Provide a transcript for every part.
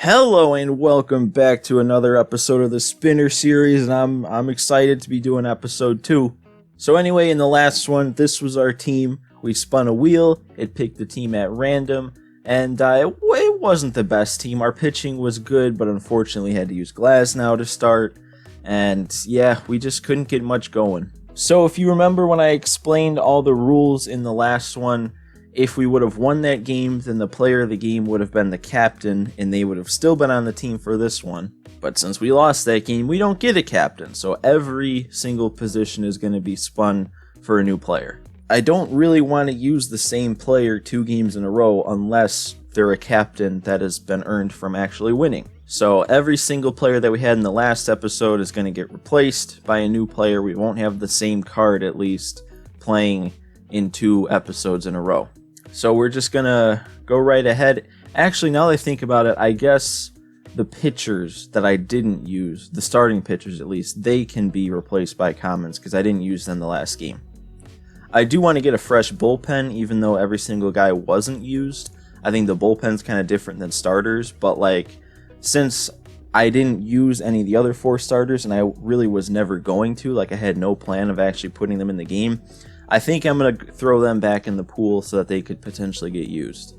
Hello and welcome back to another episode of the Spinner series, and I'm excited to be doing episode 2. So anyway, in the last one, this was our team. We spun a wheel, it picked the team at random, and it wasn't the best team. Our pitching was good, but unfortunately had to use Glasnow to start, and yeah, we just couldn't get much going. So if you remember when I explained all the rules in the last one, if we would have won that game, then the player of the game would have been the captain, and they would have still been on the team for this one. But since we lost that game, we don't get a captain, so every single position is going to be spun for a new player. I don't really want to use the same player 2 games in a row unless they're a captain that has been earned from actually winning. So every single player that we had in the last episode is going to get replaced by a new player. We won't have the same card, at least, playing in 2 episodes in a row. So we're just going to go right ahead. Actually, now that I think about it, I guess the pitchers that I didn't use, the starting pitchers at least, they can be replaced by commons because I didn't use them the last game. I do want to get a fresh bullpen, even though every single guy wasn't used. I think the bullpen's kind of different than starters, but since I didn't use any of the other 4 starters, and I really was never going to, I had no plan of actually putting them in the game, I think I'm going to throw them back in the pool so that they could potentially get used.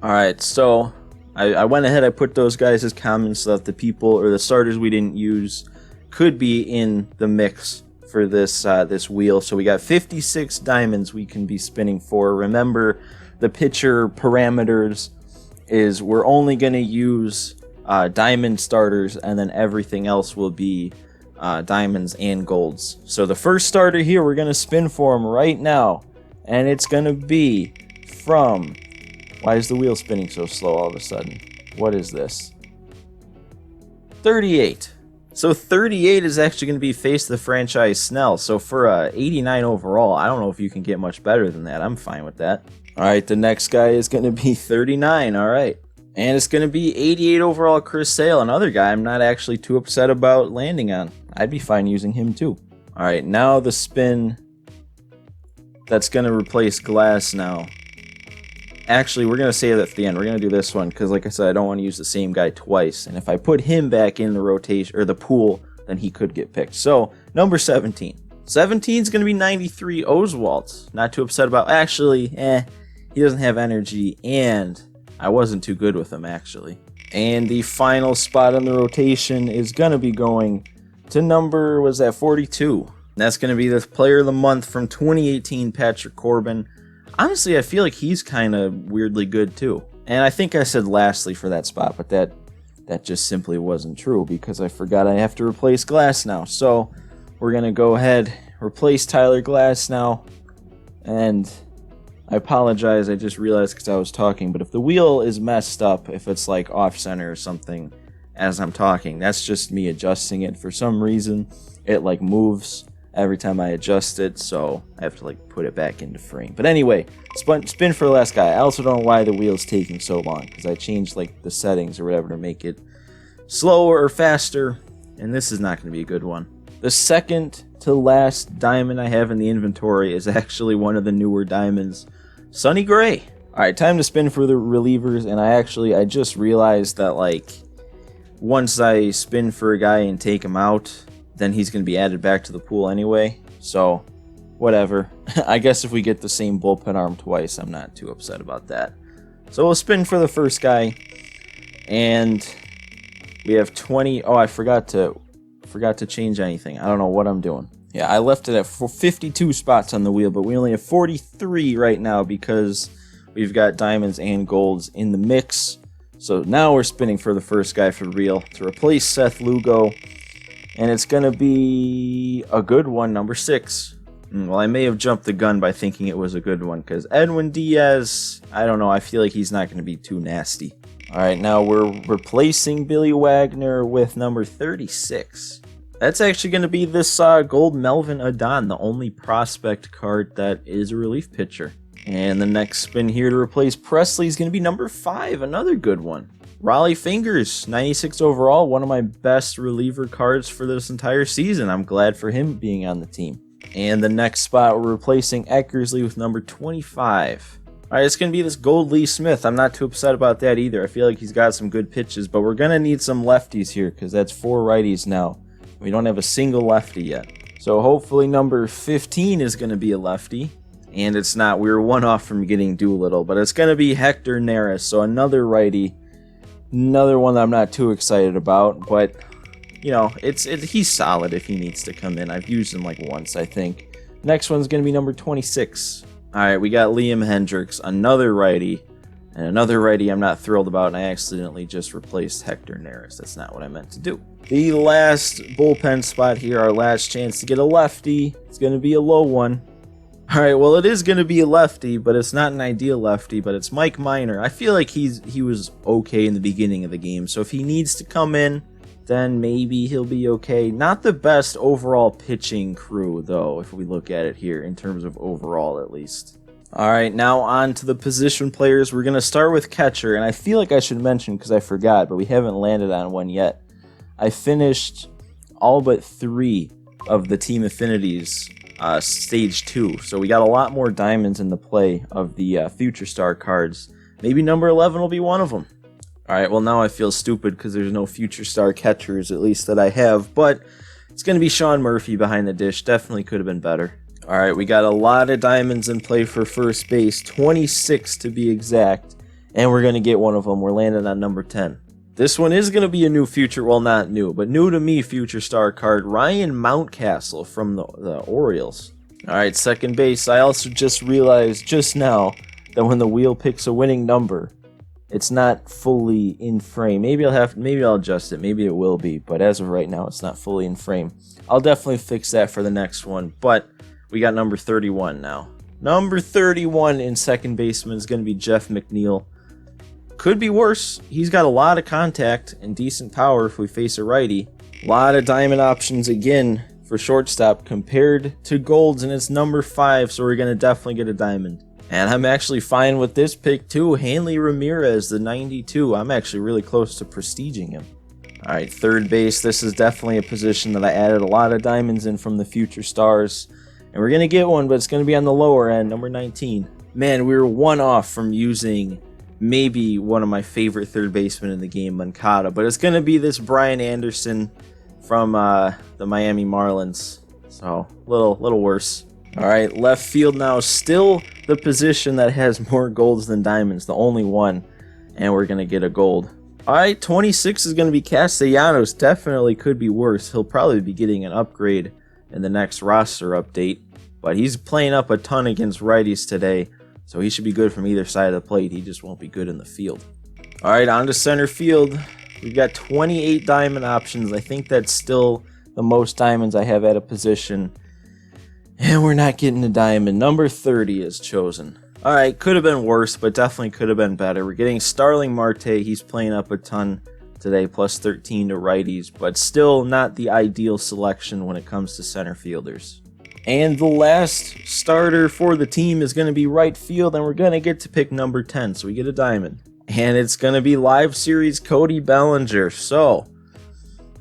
Alright, so I went ahead, I put those guys as commons so that the people, or the starters we didn't use, could be in the mix for this wheel. So we got 56 diamonds we can be spinning for. Remember, the pitcher parameters is we're only going to use diamond starters, and then everything else will be diamonds and golds. So the first starter here, we're going to spin for him right now, and it's going to be from... Why is the wheel spinning so slow all of a sudden? What is this? 38. So 38 is actually going to be face the franchise Snell. So for 89 overall, I don't know if you can get much better than that. I'm fine with that. Alright, the next guy is going to be 39. Alright. And it's going to be 88 overall Chris Sale, another guy I'm not actually too upset about landing on. I'd be fine using him too. Alright, now the spin that's going to replace Glasnow. Actually, we're going to save that at the end. We're going to do this one because, like I said, I don't want to use the same guy twice. And if I put him back in the rotation, or the pool, then he could get picked. So, number 17. 17 is going to be 93 Oswalt. Not too upset about... Actually, he doesn't have energy, and I wasn't too good with him, actually. And the final spot on the rotation is going to be going to number, was that 42? And that's going to be the player of the month from 2018, Patrick Corbin. Honestly, I feel like he's kind of weirdly good too. And I think I said lastly for that spot, but that just simply wasn't true because I forgot I have to replace Glasnow. So we're going to go ahead, replace Tyler Glasnow. And I apologize, I just realized because I was talking, but if the wheel is messed up, if it's off center or something as I'm talking, that's just me adjusting it. For some reason, it moves every time I adjust it, so I have to put it back into frame. But anyway, spin for the last guy. I also don't know why the wheel's taking so long, because I changed the settings or whatever to make it slower or faster, and this is not going to be a good one. The second to last diamond I have in the inventory is actually one of the newer diamonds, Sonny Gray. Alright, time to spin for the relievers, and I just realized that once I spin for a guy and take him out, then he's going to be added back to the pool anyway, so whatever. I guess if we get the same bullpen arm twice, I'm not too upset about that. So we'll spin for the first guy, and we have 20. Oh, I forgot to change anything. I don't know what I'm doing. Yeah, I left it at 52 spots on the wheel, but we only have 43 right now because we've got diamonds and golds in the mix. So now we're spinning for the first guy for real to replace Seth Lugo. And it's going to be a good one, number 6. Well, I may have jumped the gun by thinking it was a good one, because Edwin Diaz, I don't know, I feel like he's not going to be too nasty. Alright, now we're replacing Billy Wagner with number 36. That's actually going to be this gold Melvin Adon, the only prospect card that is a relief pitcher. And the next spin here to replace Presley is going to be number 5, another good one. Raleigh Fingers, 96 overall, one of my best reliever cards for this entire season. I'm glad for him being on the team. And the next spot, we're replacing Eckersley with number 25. All right, it's going to be this Gold Lee Smith. I'm not too upset about that either. I feel like he's got some good pitches, but we're going to need some lefties here because that's 4 righties now. We don't have a single lefty yet. So hopefully number 15 is going to be a lefty. And it's not. We were 1 off from getting Doolittle, but it's going to be Hector Neris. So another righty. Another one that I'm not too excited about, but you know, he's solid if he needs to come in. I've used him like once, I think. Next one's going to be number 26. All right, we got Liam Hendricks, another righty, and another righty I'm not thrilled about, and I accidentally just replaced Hector Neris. That's not what I meant to do. The last bullpen spot here, our last chance to get a lefty. It's going to be a low one. All right, well, it is going to be a lefty, but it's not an ideal lefty, but it's Mike Minor. I feel like he was okay in the beginning of the game, so if he needs to come in, then maybe he'll be okay. Not the best overall pitching crew, though, if we look at it here, in terms of overall, at least. All right, now on to the position players. We're going to start with catcher, and I feel like I should mention, because I forgot, but we haven't landed on one yet. I finished all but 3 of the Team Affinities stage 2, so we got a lot more diamonds in the play of the Future Star cards. Maybe number 11 will be one of them. Alright, well now I feel stupid because there's no Future Star catchers, at least that I have, but it's going to be Sean Murphy behind the dish. Definitely could have been better. Alright, we got a lot of diamonds in play for first base, 26 to be exact, and we're going to get one of them. We're landing on number 10. This one is going to be a new future, well not new, but new to me Future Star card, Ryan Mountcastle from the Orioles. Alright, second base, I also just realized just now that when the wheel picks a winning number, it's not fully in frame. Maybe I'll adjust it, maybe it will be, but as of right now it's not fully in frame. I'll definitely fix that for the next one, but we got number 31 now. Number 31 in second baseman is going to be Jeff McNeil. Could be worse. He's got a lot of contact and decent power if we face a righty. A lot of diamond options again for shortstop compared to golds, and it's number 5, so we're going to definitely get a diamond. And I'm actually fine with this pick too. Hanley Ramirez, the 92. I'm actually really close to prestiging him. Alright, third base. This is definitely a position that I added a lot of diamonds in from the Future Stars. And we're going to get one, but it's going to be on the lower end, number 19. Man, we were 1 off from using maybe one of my favorite third basemen in the game, Moncada. But it's going to be this Brian Anderson from the Miami Marlins. So, a little worse. Alright, left field now. Still the position that has more golds than diamonds. The only one. And we're going to get a gold. Alright, 26 is going to be Castellanos. Definitely could be worse. He'll probably be getting an upgrade in the next roster update. But he's playing up a ton against righties today. So he should be good from either side of the plate. He just won't be good in the field. Alright, on to center field. We've got 28 diamond options. I think that's still the most diamonds I have at a position. And we're not getting a diamond. Number 30 is chosen. Alright, could have been worse, but definitely could have been better. We're getting Starling Marte. He's playing up a ton today, plus 13 to righties, but still not the ideal selection when it comes to center fielders. And the last starter for the team is going to be right field, and we're going to get to pick number 10, so we get a diamond. And it's going to be Live Series Cody Bellinger. So,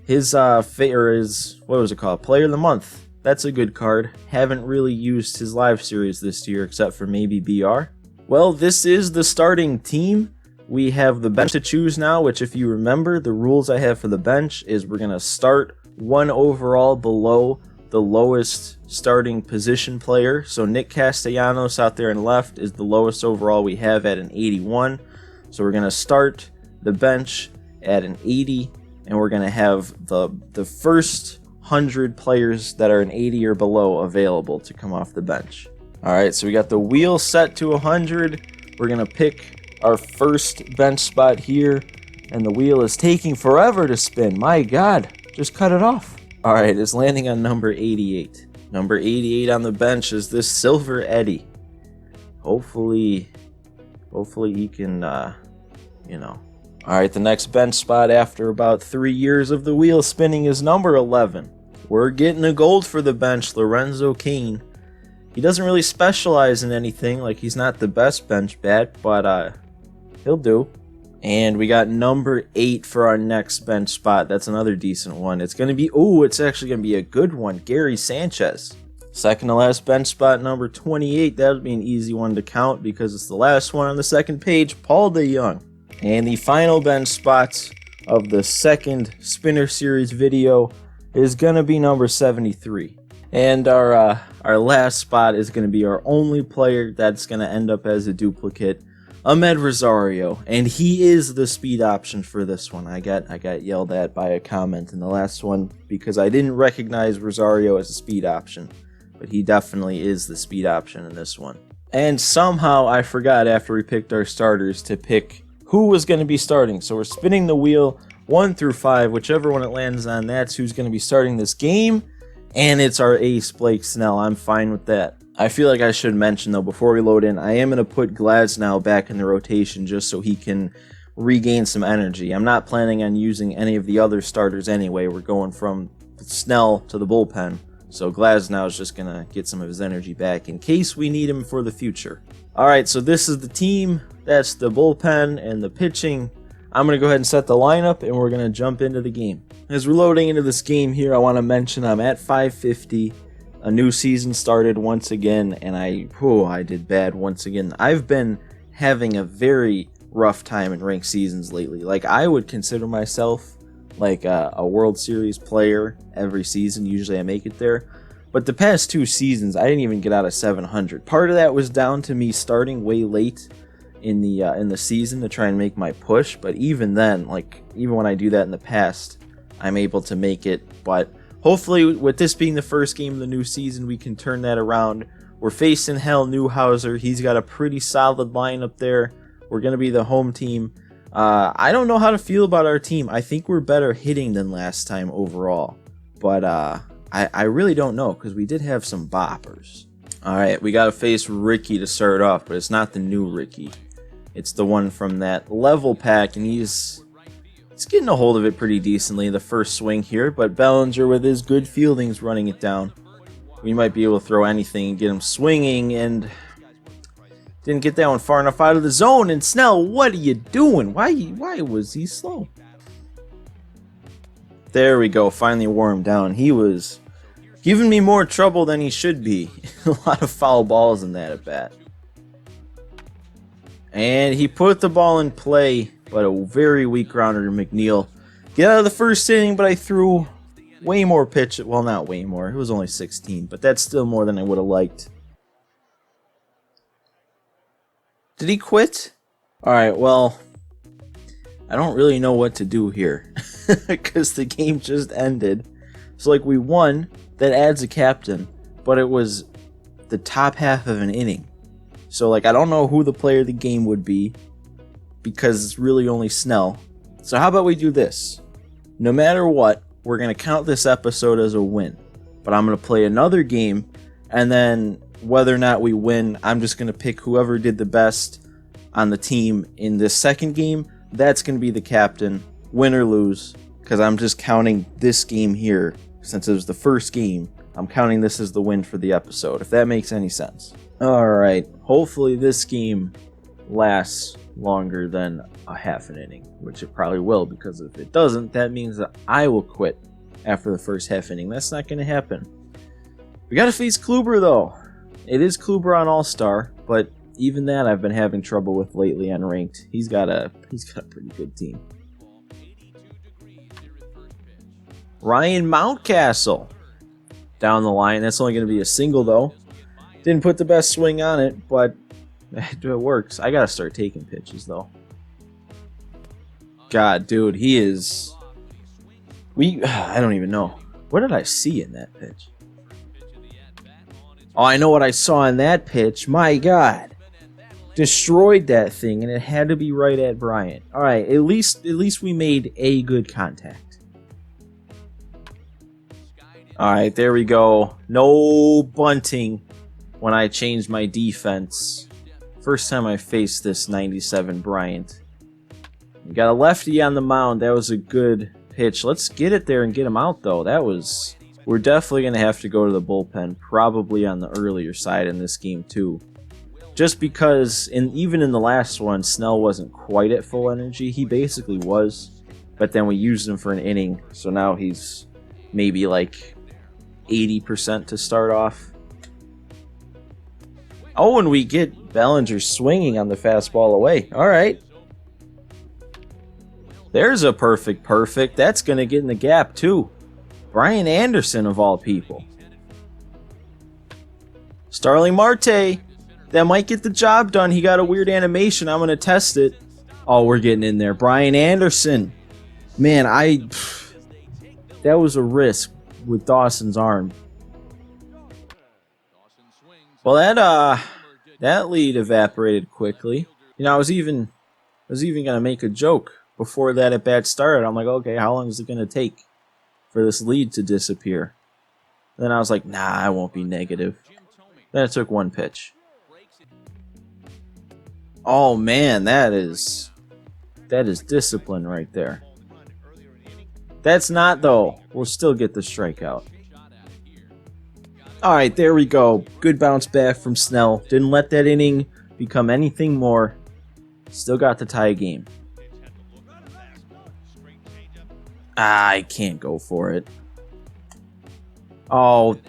his, what was it called? Player of the Month. That's a good card. Haven't really used his live series this year except for maybe BR. Well, this is the starting team. We have the bench to choose now, which if you remember, the rules I have for the bench is we're going to start 1 overall below the lowest starting position player. So Nick Castellanos out there in left is the lowest overall we have at an 81. So we're going to start the bench at an 80, and we're going to have the first 100 players that are an 80 or below available to come off the bench. Alright, so we got the wheel set to 100. We're going to pick our first bench spot here, and the wheel is taking forever to spin. My God, just cut it off. Alright, it's landing on number 88. Number 88 on the bench is this Silver Eddie. Hopefully he can, Alright, the next bench spot after about 3 years of the wheel spinning is number 11. We're getting a gold for the bench, Lorenzo Cain. He doesn't really specialize in anything, like he's not the best bench bat, but he'll do. And we got number 8 for our next bench spot. That's another decent one. It's going to be, it's actually going to be a good one, Gary Sanchez. Second to last bench spot, number 28. That would be an easy one to count because it's the last one on the second page, Paul DeJong. And the final bench spot of the second Spinner Series video is going to be number 73. And our last spot is going to be our only player that's going to end up as a duplicate, Amed Rosario, and he is the speed option for this one. I got yelled at by a comment in the last one because I didn't recognize Rosario as a speed option, but he definitely is the speed option in this one. And somehow I forgot after we picked our starters to pick who was going to be starting. So we're spinning the wheel 1 through 5, whichever one it lands on, that's who's going to be starting this game. And it's our ace, Blake Snell. I'm fine with that. I feel like I should mention, though, before we load in, I am going to put Glasnow back in the rotation just so he can regain some energy. I'm not planning on using any of the other starters anyway. We're going from Snell to the bullpen. So Glasnow is just going to get some of his energy back in case we need him for the future. All right, so this is the team. That's the bullpen and the pitching. I'm going to go ahead and set the lineup, and we're going to jump into the game. As we're loading into this game here, I want to mention I'm at 550. A new season started once again, and I did bad once again. I've been having a very rough time in ranked seasons lately. Like, I would consider myself like a World Series player every season. Usually I make it there. But the past 2 seasons, I didn't even get out of 700. Part of that was down to me starting way late in the season to try and make my push. But even then, like, even when I do that in the past, I'm able to make it. But hopefully, with this being the first game of the new season, we can turn that around. We're facing Hal Newhouser. He's got a pretty solid lineup there. We're going to be the home team. I don't know how to feel about our team. I think we're better hitting than last time overall. But I really don't know because we did have some boppers. All right, we got to face Ricky to start off, but it's not the new Ricky. It's the one from that level pack, and he's getting a hold of it pretty decently the first swing here, but Bellinger with his good fielding's running it down. We might be able to throw anything and get him swinging, and didn't get that one far enough out of the zone. And Snell, what are you doing? Why was he slow? There we go, finally wore him down. He was giving me more trouble than he should be. A lot of foul balls in that at bat. And he put the ball in play, but a very weak grounder to McNeil. Get out of the first inning, but I threw way more pitch. Well, not way more. It was only 16, but that's still more than I would have liked. Did he quit? All right, well, I don't really know what to do here because the game just ended. So, like, we won. That adds a captain, but it was the top half of an inning. So, like, I don't know who the player of the game would be because it's really only Snell. So how about we do this? No matter what, we're going to count this episode as a win. But I'm going to play another game, and then whether or not we win, I'm just going to pick whoever did the best on the team in this second game. That's going to be the captain, win or lose, because I'm just counting this game here. Since it was the first game, I'm counting this as the win for the episode, if that makes any sense. Alright, hopefully this game lasts longer than a half an inning, which it probably will, because if it doesn't, that means that I will quit after the first half inning. That's not going to happen. We got to face Kluber, though. It is Kluber on All-Star, but even that I've been having trouble with lately on ranked. He's got a pretty good team. Ryan Mountcastle down the line. That's only going to be a single, though. Didn't put the best swing on it, but it works. I got to start taking pitches, though. God, dude, he is... I don't even know. What did I see in that pitch? Oh, I know what I saw in that pitch. My God. Destroyed that thing, and it had to be right at Bryant. All right, at least we made a good contact. All right, there we go. No bunting when I changed my defense. First time I faced this 97 Bryant. We got a lefty on the mound. That was a good pitch. Let's get it there and get him out, though. We're definitely going to have to go to the bullpen, probably on the earlier side in this game, too. Just because, even in the last one, Snell wasn't quite at full energy. He basically was, but then we used him for an inning, so now he's maybe like 80% to start off. Oh, and we get Bellinger swinging on the fastball away. All right. There's a perfect. That's going to get in the gap, too. Brian Anderson, of all people. Starling Marte. That might get the job done. He got a weird animation. I'm going to test it. Oh, we're getting in there. Brian Anderson. Man, that was a risk with Dawson's arm. Well, that lead evaporated quickly. You know, I was even gonna make a joke before that at bat started. I'm like, okay, how long is it gonna take for this lead to disappear? Then I was like, nah, I won't be negative. Then it took one pitch. Oh man, that is discipline right there. That's not though. We'll still get the strikeout. Alright, there we go. Good bounce back from Snell. Didn't let that inning become anything more. Still got the tie game. I can't go for it. Oh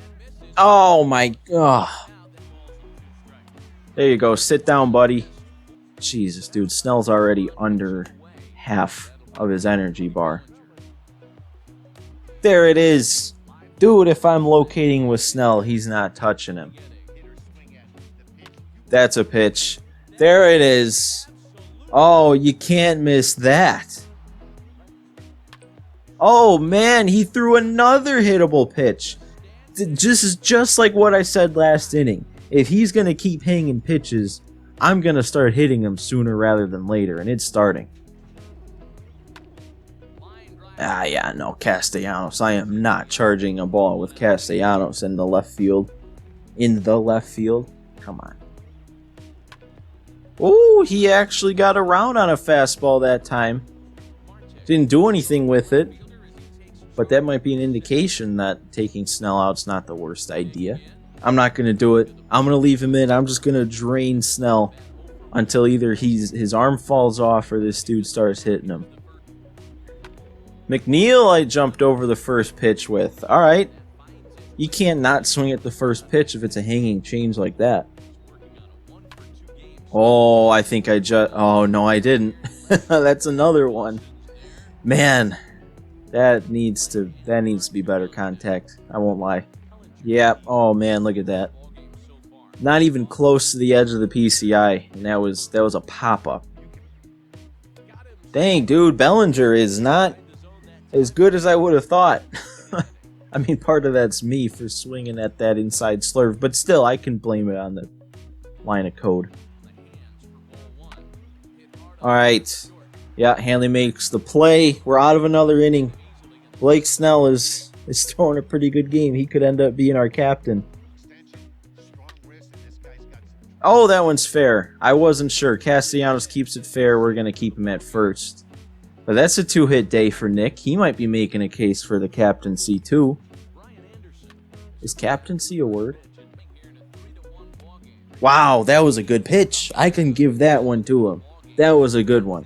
my god. There you go. Sit down, buddy. Jesus, dude. Snell's already under half of his energy bar. There it is. Dude, if I'm locating with Snell, he's not touching him. That's a pitch. There it is. Oh, you can't miss that. Oh, man, he threw another hittable pitch. Just like what I said last inning. If he's going to keep hanging pitches, I'm going to start hitting him sooner rather than later, and it's starting. Yeah, no, Castellanos. I am not charging a ball with Castellanos in the left field. Come on. Oh, he actually got around on a fastball that time. Didn't do anything with it. But that might be an indication that taking Snell out's not the worst idea. I'm not going to do it. I'm going to leave him in. I'm just going to drain Snell until either his arm falls off or this dude starts hitting him. McNeil, I jumped over the first pitch with. All right. You can't not swing at the first pitch if it's a hanging change like that. Oh, I think I just... Oh, no, I didn't. That's another one. Man, that needs to be better contact. I won't lie. Yeah. Oh, man, look at that. Not even close to the edge of the PCI, and that was a pop-up. Dang, dude, Bellinger is not as good as I would have thought. I mean, part of that's me for swinging at that inside slurve, but still, I can blame it on the line of code. Alright. Yeah, Hanley makes the play. We're out of another inning. Blake Snell is throwing a pretty good game. He could end up being our captain. Oh, that one's fair. I wasn't sure. Castellanos keeps it fair. We're going to keep him at first. But that's a 2-hit day for Nick. He might be making a case for the captaincy, too. Is captaincy a word? Wow, that was a good pitch. I can give that one to him. That was a good one.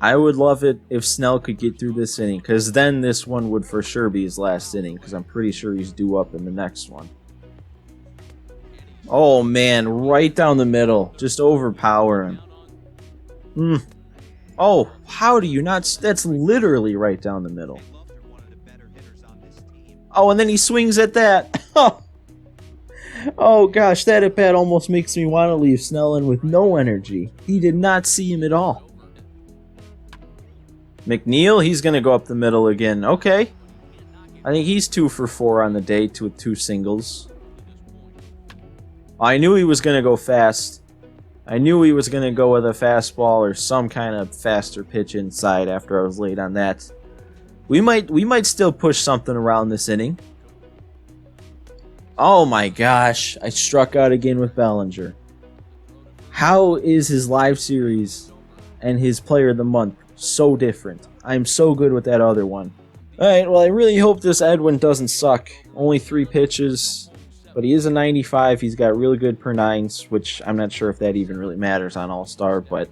I would love it if Snell could get through this inning, because then this one would for sure be his last inning, because I'm pretty sure he's due up in the next one. Oh, man, right down the middle. Just overpower him. Oh, how do you not... That's literally right down the middle. Oh, and then he swings at that. Oh, gosh, that at-bat almost makes me want to leave Snell in with no energy. He did not see him at all. McNeil, he's going to go up the middle again. Okay. I think he's 2 for 4 on the day with 2 singles. I knew he was going to go fast. I knew he was going to go with a fastball or some kind of faster pitch inside after I was late on that. We might still push something around this inning. Oh my gosh, I struck out again with Bellinger. How is his live series and his player of the month so different? I'm so good with that other one. Alright, well I really hope this Edwin doesn't suck. Only 3 pitches. But he is a 95. He's got really good per nines, which I'm not sure if that even really matters on All-Star, but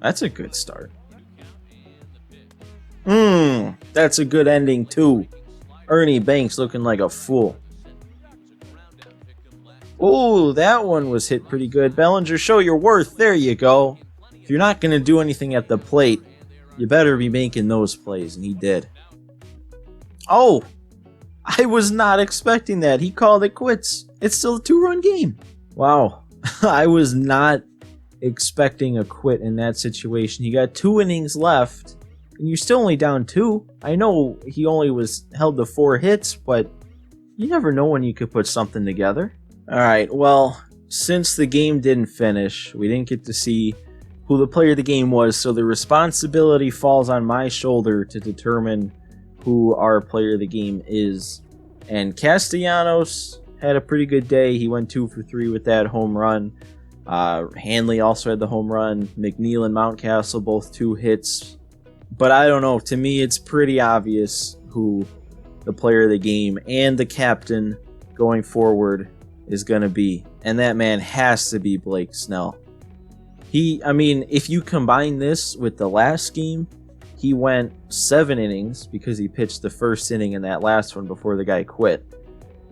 that's a good start. That's a good ending, too. Ernie Banks looking like a fool. Oh, that one was hit pretty good. Bellinger, show your worth. There you go. If you're not going to do anything at the plate, you better be making those plays, and he did. Oh, I was not expecting that. He called it quits. It's still a 2-run game. Wow. I was not expecting a quit in that situation. He got 2 innings left, and you're still only down 2. I know he only was held to 4 hits, but you never know when you could put something together. Alright, well, since the game didn't finish, we didn't get to see who the player of the game was, so the responsibility falls on my shoulder to determine who our player of the game is. And Castellanos had a pretty good day. He went 2 for 3 with that home run. Hanley also had the home run. McNeil and Mountcastle both 2 hits. But I don't know. To me, it's pretty obvious who the player of the game and the captain going forward is going to be. And that man has to be Blake Snell. If you combine this with the last game, he went 7 innings because he pitched the first inning in that last one before the guy quit.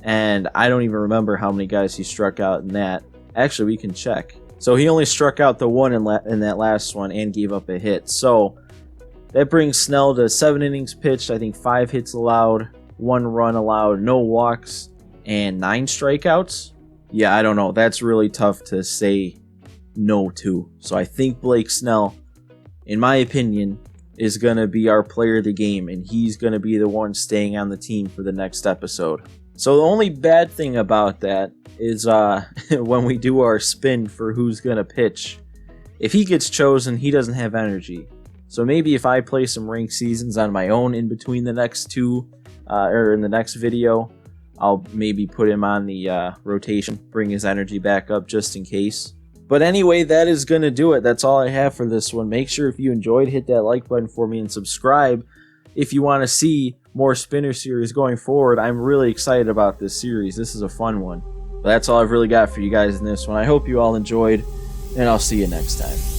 And I don't even remember how many guys he struck out in that. Actually, we can check. So he only struck out the one in that last one and gave up a hit. So that brings Snell to 7 innings pitched, I think 5 hits allowed, 1 run allowed, no walks, and 9 strikeouts. Yeah, I don't know. That's really tough to say no to. So I think Blake Snell, in my opinion, is going to be our player of the game, and he's going to be the one staying on the team for the next episode. So the only bad thing about that is when we do our spin for who's going to pitch, if he gets chosen, he doesn't have energy. So maybe if I play some ranked seasons on my own in between the next 2, or in the next video, I'll maybe put him on the rotation, bring his energy back up just in case. But anyway, that is going to do it. That's all I have for this one. Make sure if you enjoyed, hit that like button for me and subscribe if you want to see more Spinner series going forward. I'm really excited about this series. This is a fun one. But that's all I've really got for you guys in this one. I hope you all enjoyed, and I'll see you next time.